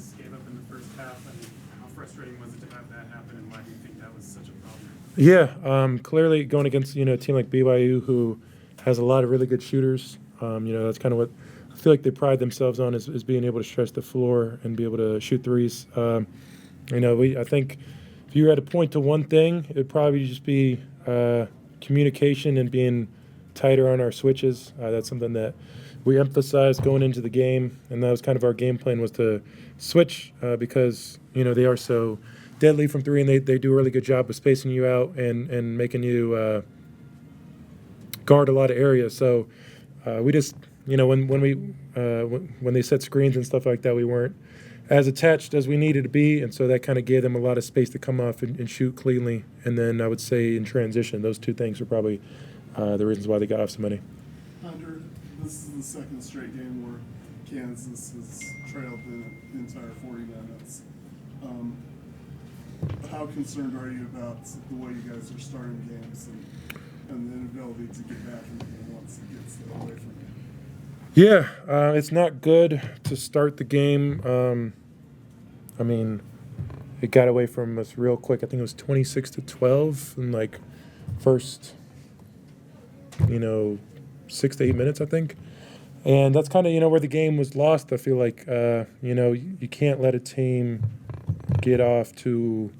guys gave up in the first half, and how frustrating was it to have that happen, and why do you think that was such a problem? Yeah, clearly going against a team like BYU who has a lot of really good shooters. That's kind of what I feel like they pride themselves on is being able to stretch the floor and be able to shoot threes. I think if you were at a point to one thing, it'd probably just be communication and being tighter on our switches. That's something that we emphasized going into the game, and that was kind of our game plan was to switch because they are so deadly from three, and they do a really good job of spacing you out and making you guard a lot of areas. So we just when they set screens and stuff like that, we weren't as attached as we needed to be, and so that kind of gave them a lot of space to come off and shoot cleanly. And then I would say in transition, those two things are probably the reasons why they got off so many. Hunter, this is the second straight game where Kansas has trailed the entire 40 minutes. How concerned are you about the way you guys are starting games and the inability to get back in the game once it gets away from you? Yeah, it's not good to start the game. It got away from us real quick. I think it was 26-12 in first 6 to 8 minutes, I think. And that's kind of where the game was lost. I feel like you can't let a team get off to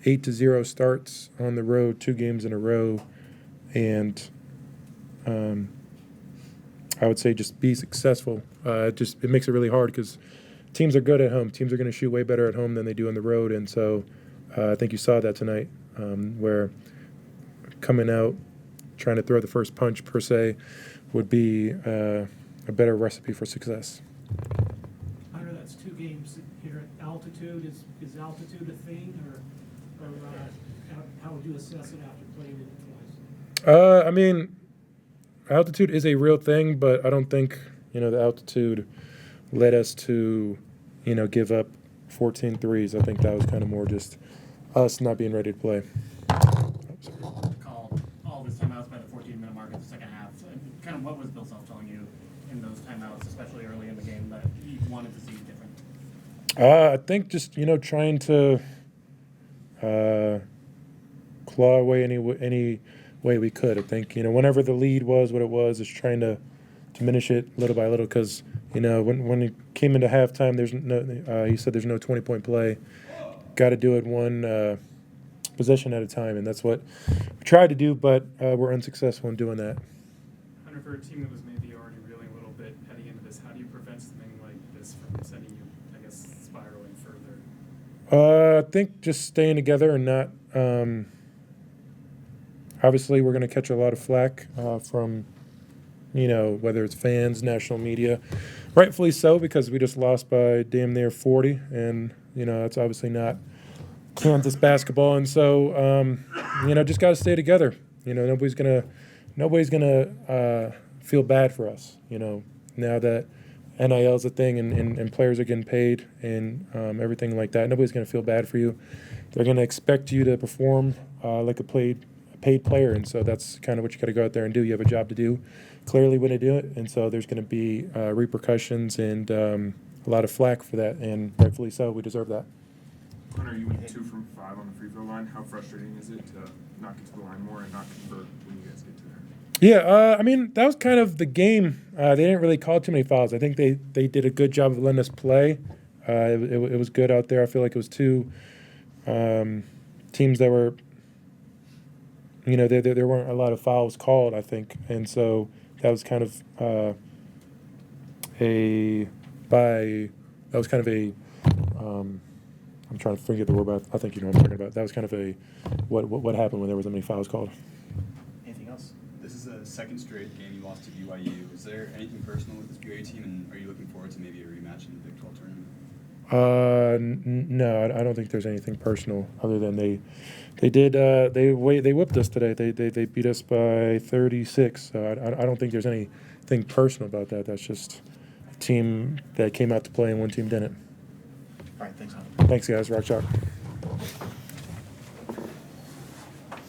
8-0 starts on the road 2 games in a row, and I would say just be successful. It makes it really hard because teams are good at home. Teams are going to shoot way better at home than they do on the road, and so I think you saw that tonight, where coming out trying to throw the first punch per se would be a better recipe for success. Hunter, that's 2 games here at altitude. Is altitude a thing, or how would you assess it after playing it twice? Altitude is a real thing, but I don't think the altitude led us to give up 14 threes. I think that was kind of more just us not being ready to play. Call all these timeouts by the 14-minute mark of the second half. So kind of what was Bill Self telling you in those timeouts, especially early in the game, that he wanted to see different? I think just trying to claw away any way we could. I think whenever the lead was what it was, is trying to diminish it little by little. Because when it came into halftime, he said there's no 20-point play. Got to do it one possession at a time, and that's what we tried to do, but we're unsuccessful in doing that. Hunter, for a team that was maybe already reeling a little bit heading into this, how do you prevent something like this from sending you, spiraling further? I think just staying together and not. Obviously, we're going to catch a lot of flack from, whether it's fans, national media, rightfully so, because we just lost by damn near 40, and that's obviously not Kansas basketball, and so just got to stay together. Nobody's gonna feel bad for us. Now that NIL is a thing and players are getting paid and everything like that, nobody's gonna feel bad for you. They're gonna expect you to perform like a paid player, and so that's kind of what you got to go out there and do. You have a job to do, clearly, when they do it, and so there's going to be repercussions and a lot of flack for that, and rightfully so. We deserve that. Hunter, you went 2 from 5 on the free throw line. How frustrating is it to not get to the line more and not convert when you guys get to there? Yeah, that was kind of the game. They didn't really call too many fouls. I think they did a good job of letting us play. It was good out there. I feel like it was 2 teams that were. There weren't a lot of fouls called, I think, and so that was kind of I'm trying to forget the word, but I think you know what I'm talking about. That was kind of what happened when there was that many fouls called. Anything else? This is a second straight game you lost to BYU. Is there anything personal with this BYU team, and are you looking forward to maybe a rematch in the Big 12 tournament? No, I don't think there's anything personal other than they whipped us today. They beat us by 36. So I don't think there's anything personal about that. That's just a team that came out to play and one team didn't. All right, thanks, Hunter. Thanks, guys. Rock Chalk.